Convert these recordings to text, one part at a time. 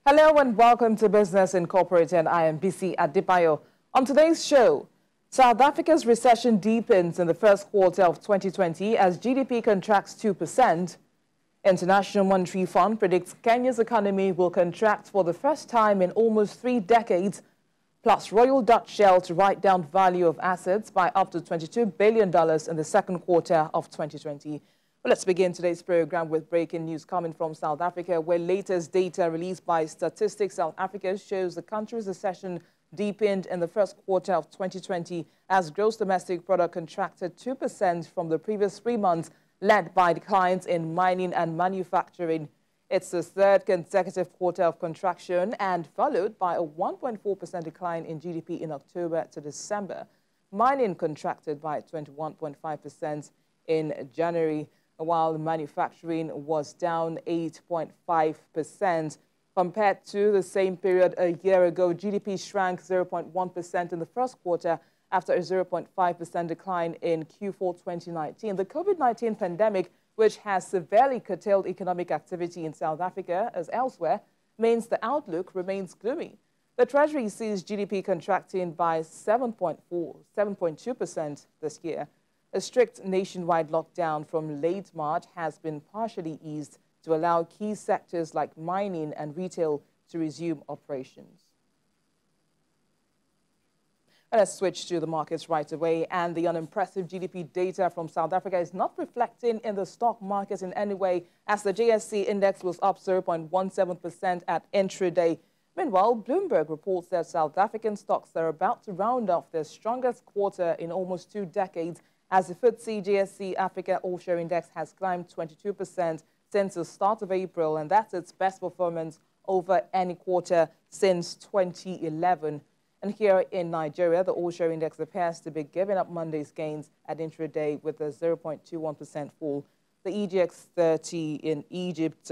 Hello and welcome to Business Incorporated. I am BC Adebayo. On today's show, South Africa's recession deepens in the first quarter of 2020 as GDP contracts 2%. International Monetary Fund predicts Kenya's economy will contract for the first time in almost 3 decades. Plus, Royal Dutch Shell to write down value of assets by up to $22 billion in the second quarter of 2020. Well, let's begin today's program with breaking news coming from South Africa, where latest data released by Statistics South Africa shows the country's recession deepened in the first quarter of 2020 as gross domestic product contracted 2% from the previous 3 months, led by declines in mining and manufacturing. It's the third consecutive quarter of contraction and followed by a 1.4% decline in GDP in October to December. Mining contracted by 21.5% in January, while manufacturing was down 8.5%. Compared to the same period a year ago, GDP shrank 0.1% in the first quarter after a 0.5% decline in Q4 2019. The COVID-19 pandemic, which has severely curtailed economic activity in South Africa as elsewhere, means the outlook remains gloomy. The Treasury sees GDP contracting by 7.2% this year. A strict nationwide lockdown from late March has been partially eased to allow key sectors like mining and retail to resume operations. Let's switch to the markets right away. And the unimpressive GDP data from South Africa is not reflecting in the stock market in any way, as the JSE index was up 0.17% at intraday. Meanwhile, Bloomberg reports that South African stocks are about to round off their strongest quarter in almost 2 decades, as the FTSE JSE Africa All-Share Index has climbed 22% since the start of April, and that's its best performance over any quarter since 2011. And here in Nigeria, the All-Share Index appears to be giving up Monday's gains at intraday with a 0.21% fall. The EGX 30 in Egypt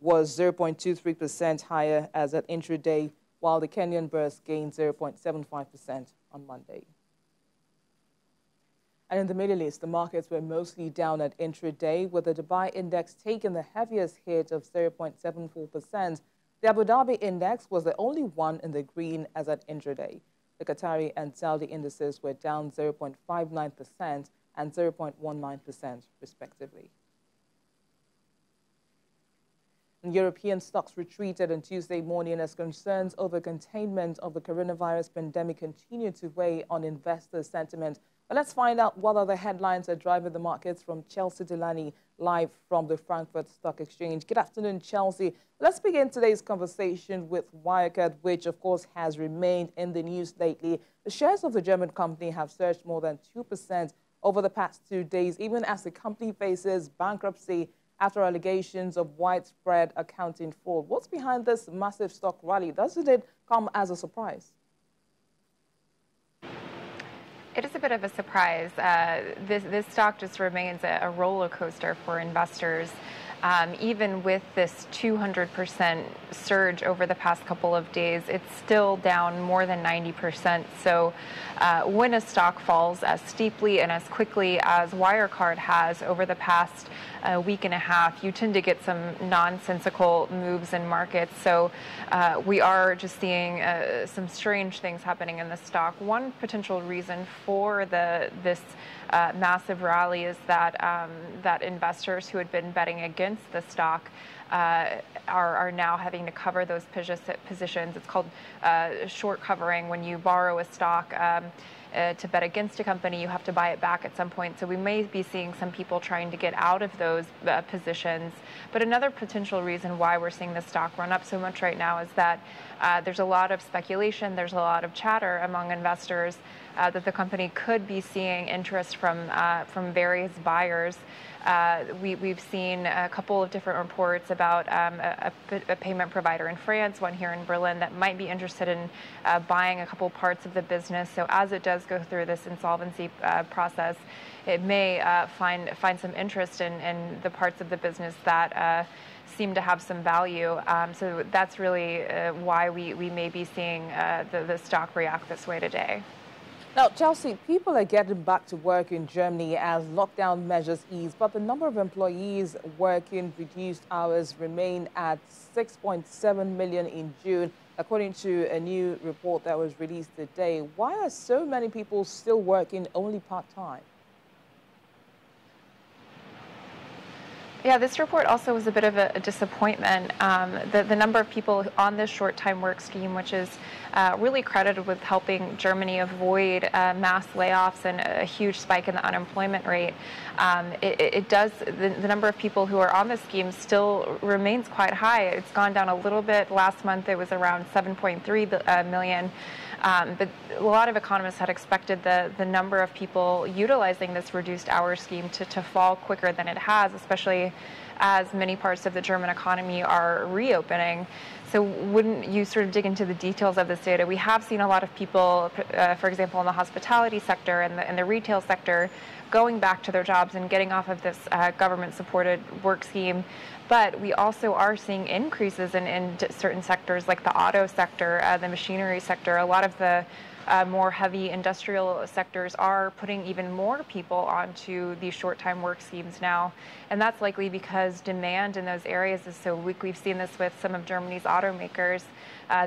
was 0.23% higher as at intraday, while the Kenyan Burse gained 0.75% on Monday. And in the Middle East, the markets were mostly down at intraday, with the Dubai index taking the heaviest hit of 0.74%. The Abu Dhabi index was the only one in the green as at intraday. The Qatari and Saudi indices were down 0.59% and 0.19%, respectively. And European stocks retreated on Tuesday morning as concerns over containment of the coronavirus pandemic continued to weigh on investor sentiment. But let's find out what other headlines are driving the markets from Chelsea Delany, live from the Frankfurt Stock Exchange. Good afternoon, Chelsea. Let's begin today's conversation with Wirecard, which, of course, has remained in the news lately. The shares of the German company have surged more than 2% over the past 2 days, even as the company faces bankruptcy after allegations of widespread accounting fraud. What's behind this massive stock rally? Doesn't it come as a surprise? It is a bit of a surprise. This stock just remains a roller coaster for investors. Even with this 200% surge over the past couple of days, it's still down more than 90%. So when a stock falls as steeply and as quickly as Wirecard has over the past week and a half, you tend to get some nonsensical moves in markets. So we are just seeing some strange things happening in the stock. One potential reason for this massive rally is that that investors who had been betting against the stock are now having to cover those positions. It's called short covering. When you borrow a stock to bet against a company, you have to buy it back at some point. So we may be seeing some people trying to get out of those positions. But another potential reason why we're seeing the stock run up so much right now is that there's a lot of speculation, there's a lot of chatter among investors that the company could be seeing interest from various buyers. We've seen a couple of different reports about a payment provider in France, one here in Berlin, that might be interested in buying a couple parts of the business. So as it does go through this insolvency process, it may find some interest in the parts of the business that seem to have some value. So that's really why we may be seeing the stock react this way today. Now, Chelsea, people are getting back to work in Germany as lockdown measures ease, but the number of employees working reduced hours remain at 6.7 million in June, according to a new report that was released today. Why are so many people still working only part-time? Yeah, this report also was a bit of a disappointment. The number of people on this short-time work scheme, which is really credited with helping Germany avoid mass layoffs and a huge spike in the unemployment rate, the number of people who are on the scheme still remains quite high. It's gone down a little bit. Last month it was around 7.3 million. But a lot of economists had expected the number of people utilizing this reduced hour scheme to fall quicker than it has, especially as many parts of the German economy are reopening. So wouldn't you sort of dig into the details of this data? We have seen a lot of people, for example, in the hospitality sector and the retail sector, going back to their jobs and getting off of this government-supported work scheme. But we also are seeing increases in certain sectors like the auto sector, the machinery sector. A lot of the more heavy industrial sectors are putting even more people onto these short-time work schemes now. And that's likely because demand in those areas is so weak. We've seen this with some of Germany's automakers.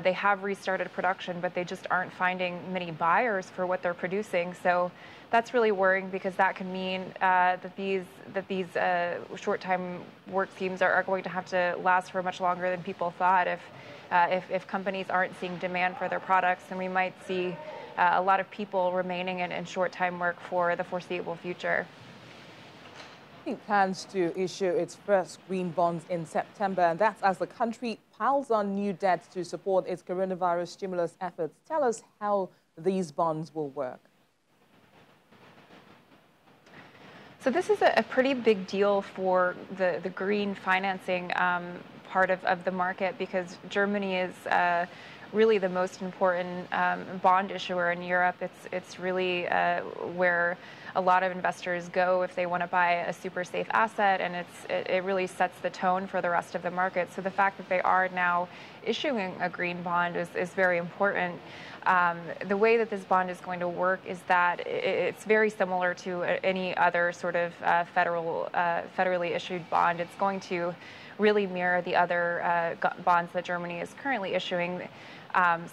They have restarted production, but they just aren't finding many buyers for what they're producing. So that's really worrying, because that could mean that these short-time work schemes are going to have to last for much longer than people thought. If companies aren't seeing demand for their products, then we might see a lot of people remaining in short-time work for the foreseeable future. It plans to issue its first green bonds in September, and that's as the country piles on new debt to support its coronavirus stimulus efforts. Tell us how these bonds will work. So this is a pretty big deal for the green financing part of the market, because Germany is really the most important bond issuer in Europe. It's really where a lot of investors go if they want to buy a super safe asset, and it really sets the tone for the rest of the market. So the fact that they are now issuing a green bond is very important. The way that this bond is going to work is that it's very similar to any other sort of federally issued bond. It's going to really mirror the other bonds that Germany is currently issuing.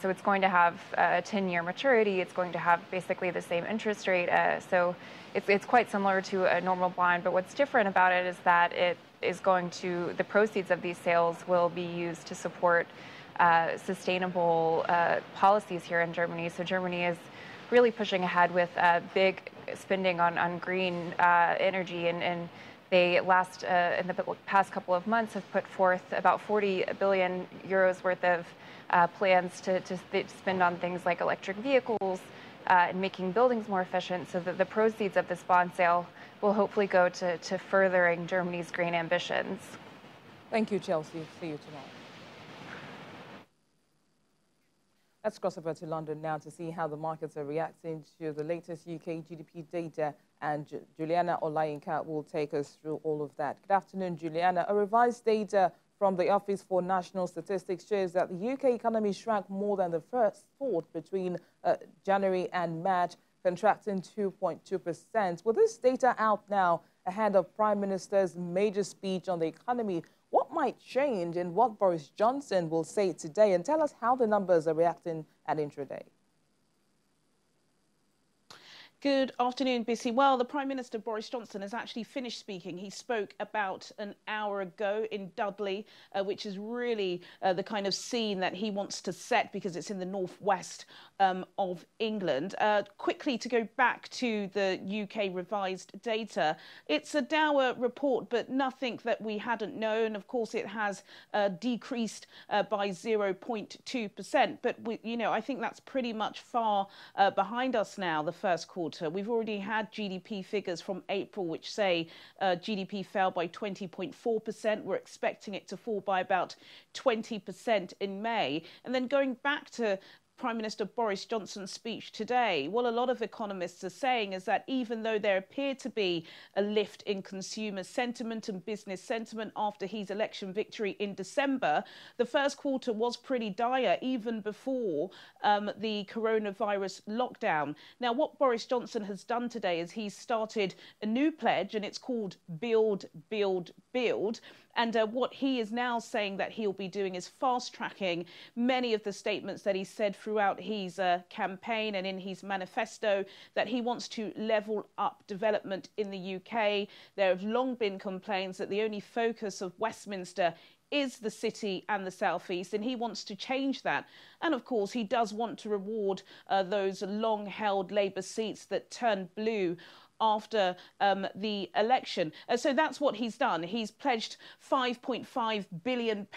So it's going to have a 10-year maturity. It's going to have basically the same interest rate. So it's quite similar to a normal bond. But what's different about it is that the proceeds of these sales will be used to support sustainable policies here in Germany. So Germany is really pushing ahead with big spending on green energy, and they in the past couple of months have put forth about 40 billion euros worth of plans to spend on things like electric vehicles and making buildings more efficient, so that the proceeds of this bond sale will hopefully go to furthering Germany's green ambitions. Thank you, Chelsea. See you tomorrow. Let's cross over to London now to see how the markets are reacting to the latest UK GDP data, and Juliana Olayinka will take us through all of that. Good afternoon, Juliana. A revised data from the Office for National Statistics shows that the UK economy shrank more than the first thought between January and March, contracting 2.2%. With this data out now ahead of Prime Minister's major speech on the economy, what might change and what Boris Johnson will say today? And tell us how the numbers are reacting at intraday. Good afternoon, Bissy. Well, the Prime Minister, Boris Johnson, has actually finished speaking. He spoke about an hour ago in Dudley, which is really the kind of scene that he wants to set, because it's in the northwest of England. Quickly, to go back to the UK revised data, it's a dour report, but nothing that we hadn't known. Of course, it has decreased by 0.2%, but I think that's pretty much far behind us now, the first quarter. We've already had GDP figures from April which say GDP fell by 20.4%. We're expecting it to fall by about 20% in May. And then going back to Prime Minister Boris Johnson's speech today? Well, a lot of economists are saying is that even though there appeared to be a lift in consumer sentiment and business sentiment after his election victory in December, the first quarter was pretty dire even before the coronavirus lockdown. Now, what Boris Johnson has done today is he's started a new pledge, and it's called Build, Build, Build. And what he is now saying that he'll be doing is fast-tracking many of the statements that he said throughout his campaign and in his manifesto, that he wants to level up development in the UK. There have long been complaints that the only focus of Westminster is the city and the southeast, and he wants to change that. And of course, he does want to reward those long-held Labour seats that turned blue after the election. So that's what he's done. He's pledged £5.5 billion.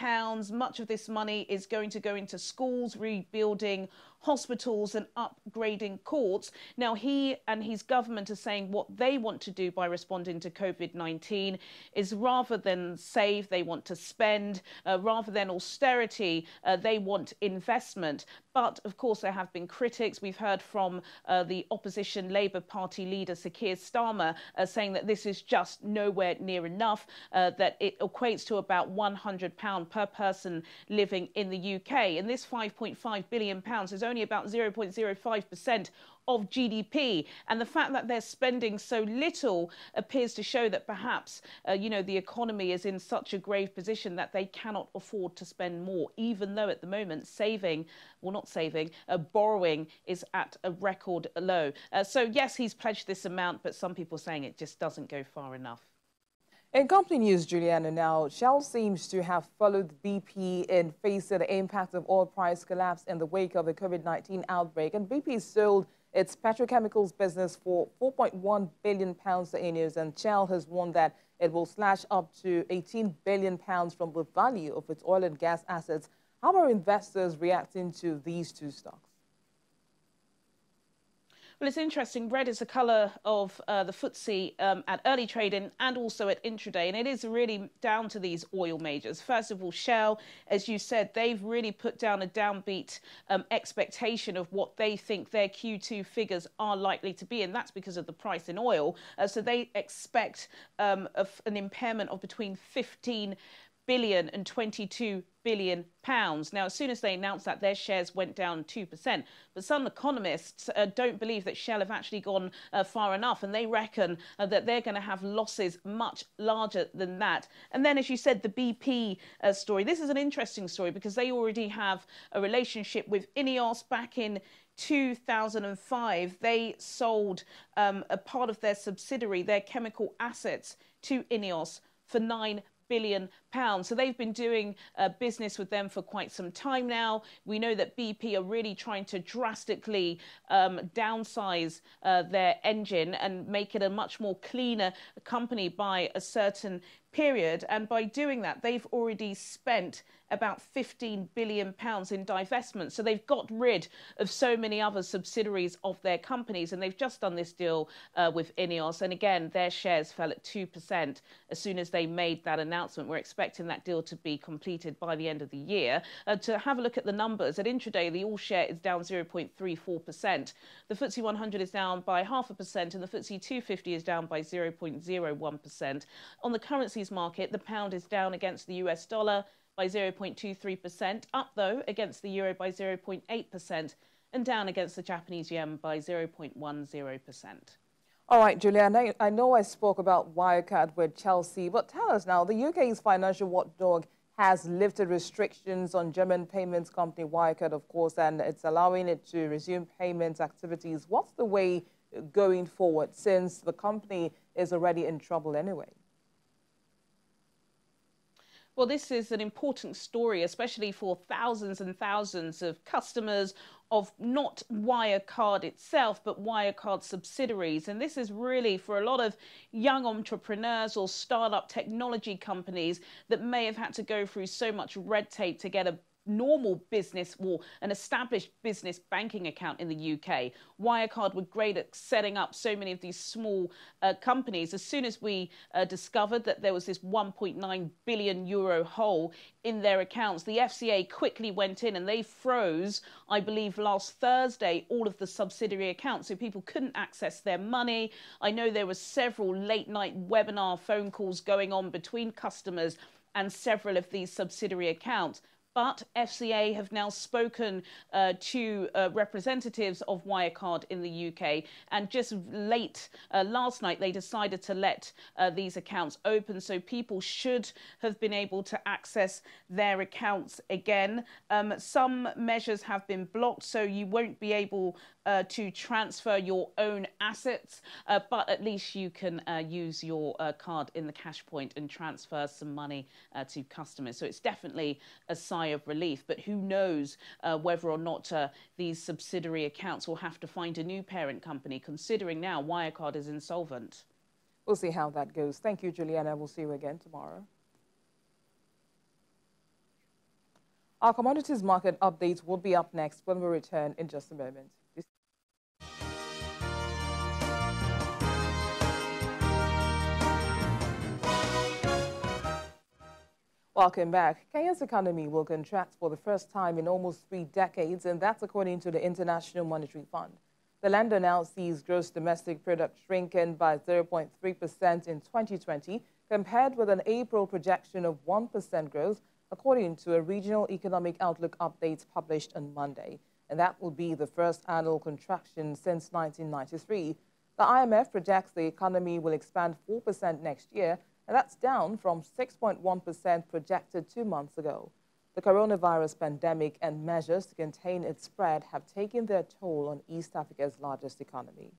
Much of this money is going to go into schools, rebuilding hospitals and upgrading courts. Now, he and his government are saying what they want to do by responding to COVID-19 is rather than save, they want to spend. Rather than austerity, they want investment. But, of course, there have been critics. We've heard from the opposition Labour Party leader, Sir Keir Starmer, saying that this is just nowhere near enough, that it equates to about £100 per person living in the UK. And this £5.5 billion is only about 0.05% of GDP. And the fact that they're spending so little appears to show that perhaps, the economy is in such a grave position that they cannot afford to spend more, even though at the moment borrowing is at a record low. So, yes, he's pledged this amount, but some people are saying it just doesn't go far enough. In company news, Juliana, now, Shell seems to have followed BP in facing the impact of oil price collapse in the wake of the COVID-19 outbreak. And BP sold its petrochemicals business for £4.1 billion to INEOS, and Shell has warned that it will slash up to £18 billion from the value of its oil and gas assets. How are investors reacting to these two stocks? Well, it's interesting. Red is the colour of the FTSE at early trading and also at intraday. And it is really down to these oil majors. First of all, Shell, as you said, they've really put down a downbeat expectation of what they think their Q2 figures are likely to be. And that's because of the price in oil. So they expect an impairment of between 15 billion and 22 billion pounds. Now, as soon as they announced that, their shares went down 2%. But some economists don't believe that Shell have actually gone far enough, and they reckon that they're going to have losses much larger than that. And then, as you said, the BP story. This is an interesting story because they already have a relationship with INEOS. Back in 2005, they sold a part of their subsidiary, their chemical assets, to INEOS for £9 billion. So they've been doing business with them for quite some time now. We know that BP are really trying to drastically downsize their engine and make it a much more cleaner company by a certain period. And by doing that, they've already spent about £15 billion in divestment. So they've got rid of so many other subsidiaries of their companies. And they've just done this deal with INEOS. And again, their shares fell at 2% as soon as they made that announcement. We're expecting that deal to be completed by the end of the year. To have a look at the numbers, at intraday, the all share is down 0.34%. The FTSE 100 is down by 0.5%, and the FTSE 250 is down by 0.01%. On the currencies market, the pound is down against the US dollar by 0.23%, up though against the euro by 0.8%, and down against the Japanese yen by 0.10%. All right, Julia, I know I spoke about Wirecard with Chelsea, but tell us now, the UK's financial watchdog has lifted restrictions on German payments company Wirecard, of course, and it's allowing it to resume payments activities. What's the way going forward, since the company is already in trouble anyway? Well, this is an important story, especially for thousands and thousands of customers of not Wirecard itself, but Wirecard subsidiaries. And this is really for a lot of young entrepreneurs or startup technology companies that may have had to go through so much red tape to get a normal business or an established business banking account in the UK. Wirecard were great at setting up so many of these small companies. As soon as we discovered that there was this 1.9 billion euro hole in their accounts, the FCA quickly went in and they froze, I believe last Thursday, all of the subsidiary accounts, so people couldn't access their money. I know there were several late night webinar phone calls going on between customers and several of these subsidiary accounts. But FCA have now spoken to representatives of Wirecard in the UK, and just late last night they decided to let these accounts open, so people should have been able to access their accounts again. Some measures have been blocked, so you won't be able to transfer your own assets, but at least you can use your card in the cash point and transfer some money to customers. So it's definitely a sign of relief, but who knows whether or not these subsidiary accounts will have to find a new parent company, considering now Wirecard is insolvent. We'll see how that goes. Thank you, Juliana. We'll see you again tomorrow. Our commodities market updates will be up next when we return in just a moment. Welcome back. Kenya's economy will contract for the first time in almost 3 decades, and that's according to the International Monetary Fund. The lender now sees gross domestic product shrinking by 0.3% in 2020, compared with an April projection of 1% growth, according to a regional economic outlook update published on Monday. And that will be the first annual contraction since 1993. The IMF projects the economy will expand 4% next year, and that's down from 6.1% projected 2 months ago. The coronavirus pandemic and measures to contain its spread have taken their toll on East Africa's largest economy.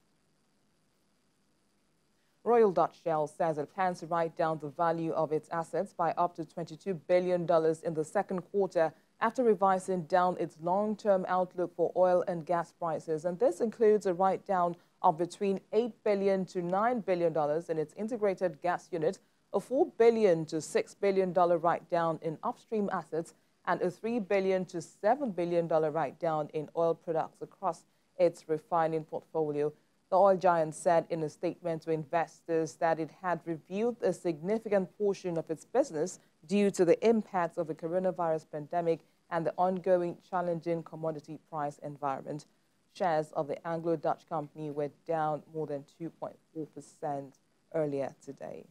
Royal Dutch Shell says it plans to write down the value of its assets by up to $22 billion in the second quarter after revising down its long-term outlook for oil and gas prices. And this includes a write-down of between $8 billion to $9 billion in its integrated gas unit, a $4 billion to $6 billion write-down in upstream assets, and a $3 billion to $7 billion write-down in oil products across its refining portfolio. The oil giant said in a statement to investors that it had reviewed a significant portion of its business due to the impacts of the coronavirus pandemic and the ongoing challenging commodity price environment. Shares of the Anglo-Dutch company were down more than 2.4% earlier today.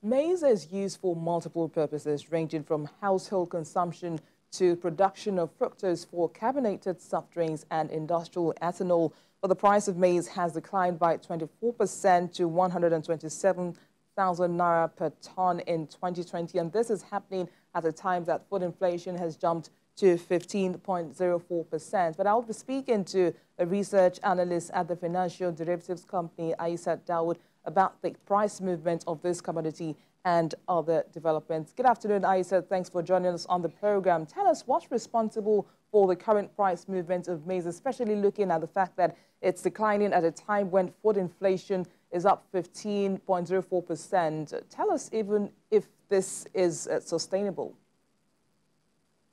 Maize is used for multiple purposes, ranging from household consumption to production of fructose for carbonated soft drinks and industrial ethanol. But the price of maize has declined by 24% to 127,000 naira per ton in 2020. And this is happening at a time that food inflation has jumped to 15.04%. But I'll be speaking to a research analyst at the financial derivatives company, Aisat Dawood, about the price movement of this commodity and other developments. Good afternoon, Aisat. Thanks for joining us on the program. Tell us what's responsible for the current price movement of maize, especially looking at the fact that it's declining at a time when food inflation is up 15.04%. Tell us even if this is sustainable.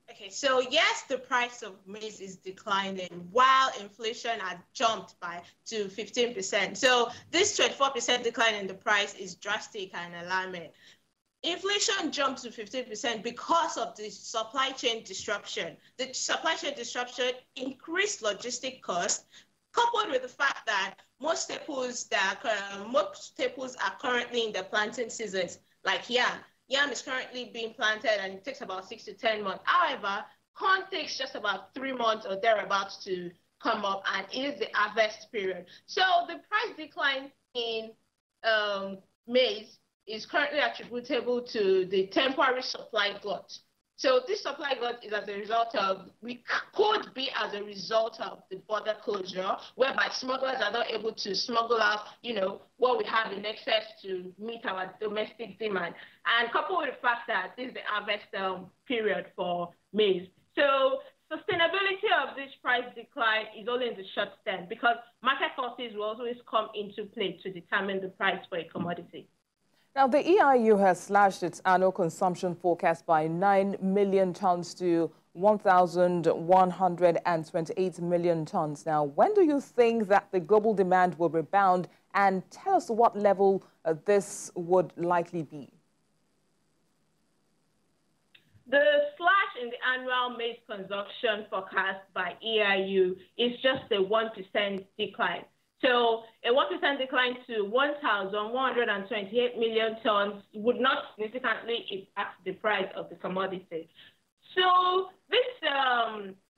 Okay, so yes, the price of maize is declining while inflation had jumped to 15%. So this 24% decline in the price is drastic and alarming. Inflation jumped to 15% because of the supply chain disruption. The supply chain disruption increased logistic costs, coupled with the fact that most staples are currently in the planting seasons, like yam. Yam is currently being planted and it takes about 6 to 10 months. However, corn takes just about 3 months or thereabouts to come up, and it is the harvest period. So the price decline in maize is currently attributable to the temporary supply glut. So this supply glut is as a result of, could be as a result of the border closure, whereby smugglers are not able to smuggle out, what we have in excess to meet our domestic demand. And coupled with the fact that this is the harvest period for maize. So sustainability of this price decline is only in the short term, because market forces will always come into play to determine the price for a commodity. Now, the EIU has slashed its annual consumption forecast by 9 million tons to 1,128 million tons. Now, when do you think that the global demand will rebound? And tell us what level this would likely be. The slash in the annual maize consumption forecast by EIU is just a 1% decline. So a 1% decline to 1,128 million tons would not significantly impact the price of the commodity. So this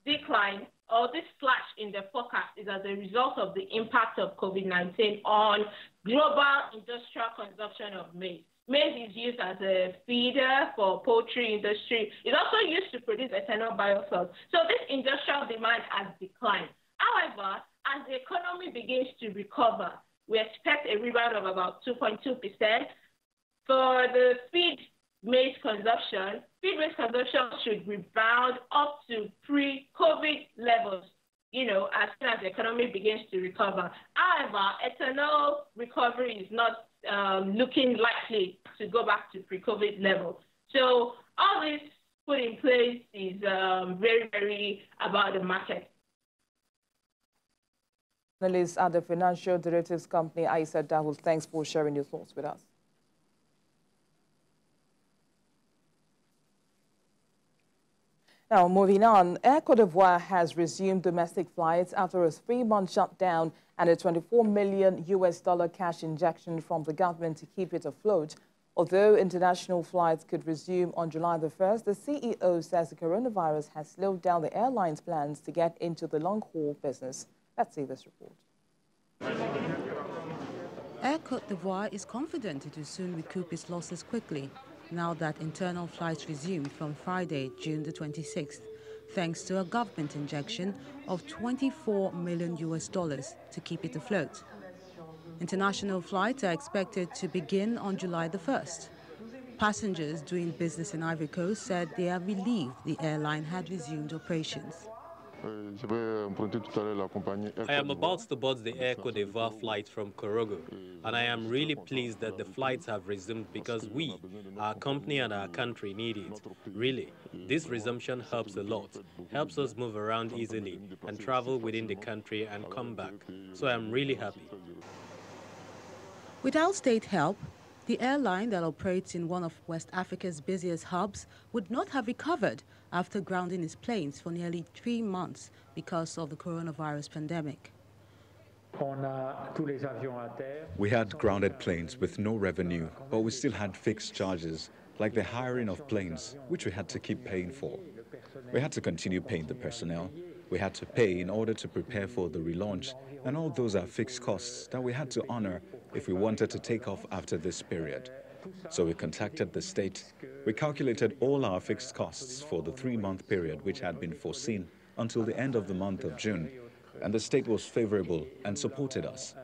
decline or this slash in the forecast is as a result of the impact of COVID-19 on global industrial consumption of maize. Maize is used as a feeder for poultry industry. It's also used to produce ethanol biofuels. So this industrial demand has declined. However, as the economy begins to recover, we expect a rebound of about 2.2%. For the feed maize consumption should rebound up to pre-COVID levels, as soon as the economy begins to recover. However, ethanol recovery is not looking likely to go back to pre-COVID levels. So all this put in place is very, very about the market. Analyst at the financial derivatives company, Aisha Dahul, thanks for sharing your thoughts with us. Now, moving on, Air Cote d'Ivoire has resumed domestic flights after a 3-month shutdown and a $24 million cash injection from the government to keep it afloat. Although international flights could resume on July the 1st, the CEO says the coronavirus has slowed down the airline's plans to get into the long-haul business. Let's see this report. Air Cote d'Ivoire is confident it will soon recoup its losses quickly, now that internal flights resumed from Friday, June the 26th, thanks to a government injection of $24 million to keep it afloat. International flights are expected to begin on July the 1st. Passengers doing business in Ivory Coast said they are relieved the airline had resumed operations. I am about to board the Air Cote d'Ivoire flight from Korogo, and I am really pleased that the flights have resumed because we, our company and our country need it. Really, this resumption helps a lot, helps us move around easily and travel within the country and come back. So I am really happy. Without state help, the airline that operates in one of West Africa's busiest hubs would not have recovered after grounding its planes for nearly 3 months because of the coronavirus pandemic. We had grounded planes with no revenue, but we still had fixed charges, like the hiring of planes, which we had to keep paying for. We had to continue paying the personnel. We had to pay in order to prepare for the relaunch, and all those are fixed costs that we had to honor if we wanted to take off after this period. So we contacted the state. We calculated all our fixed costs for the 3-month period which had been foreseen until the end of the month of June, and the state was favorable and supported us.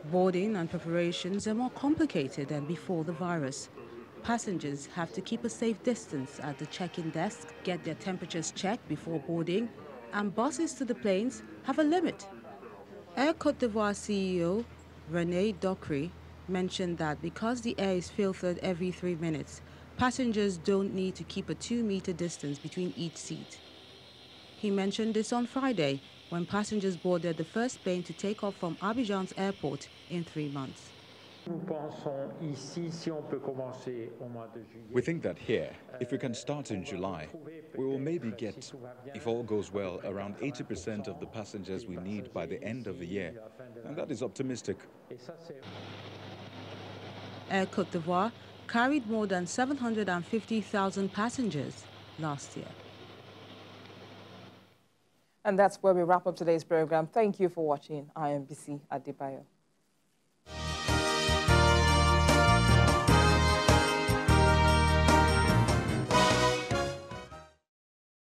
Boarding and preparations are more complicated than before the virus. Passengers have to keep a safe distance at the check-in desk, get their temperatures checked before boarding, and buses to the planes have a limit. Air Cote d'Ivoire CEO René Dockery mentioned that because the air is filtered every 3 minutes, passengers don't need to keep a 2-meter distance between each seat. He mentioned this on Friday when passengers boarded the first plane to take off from Abidjan's airport in 3 months. We think that here, if we can start in July, we will maybe get, if all goes well, around 80% of the passengers we need by the end of the year, and that is optimistic. Air Cote d'Ivoire carried more than 750,000 passengers last year. And that's where we wrap up today's program. Thank you for watching. I am BC Adebayo.